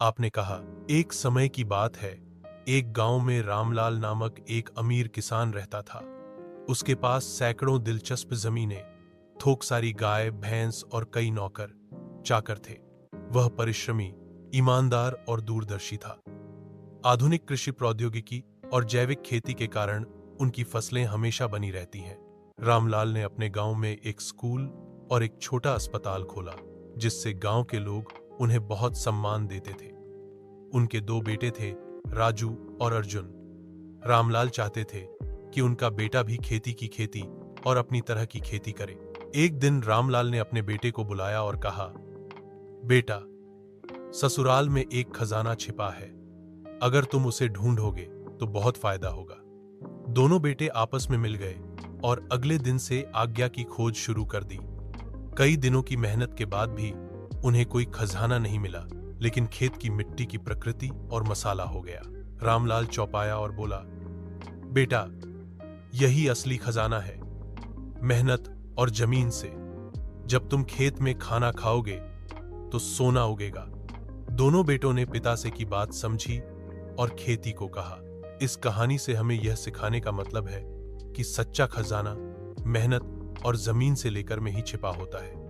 आपने कहा, एक समय की बात है, एक गांव में रामलाल नामक एक अमीर किसान रहता था। उसके पास सैकड़ों दिलचस्प जमीनें, थोक सारी गाय, भैंस और कई नौकर चाकर थे। वह परिश्रमी, ईमानदार और दूरदर्शी था। आधुनिक कृषि प्रौद्योगिकी और जैविक खेती के कारण उनकी फसलें हमेशा बनी रहती हैं। रामलाल ने अपने गांव में एक स्कूल और एक छोटा अस्पताल खोला, जिससे गांव के लोग उन्हें बहुत सम्मान देते थे। उनके दो बेटे थे, राजू और अर्जुन। रामलाल चाहते थे कि उनका बेटा भी खेती की खेती और अपनी तरह की खेती करे। एक दिन रामलाल ने अपने बेटे को बुलाया और कहा, बेटा, ससुराल में एक खजाना छिपा है। अगर तुम उसे ढूंढोगे तो बहुत फायदा होगा। दोनों बेटे आपस में मिल गए और अगले दिन से आज्ञा की खोज शुरू कर दी। कई दिनों की मेहनत के बाद भी उन्हें कोई खजाना नहीं मिला, लेकिन खेत की मिट्टी की प्रकृति और मसाला हो गया। रामलाल चौंकाया और बोला, बेटा, यही असली खजाना है, मेहनत और जमीन से। जब तुम खेत में खाना खाओगे तो सोना उगेगा। दोनों बेटों ने पिता से की बात समझी और खेती को कहा। इस कहानी से हमें यह सिखाने का मतलब है कि सच्चा खजाना मेहनत और जमीन से लेकर में ही छिपा होता है।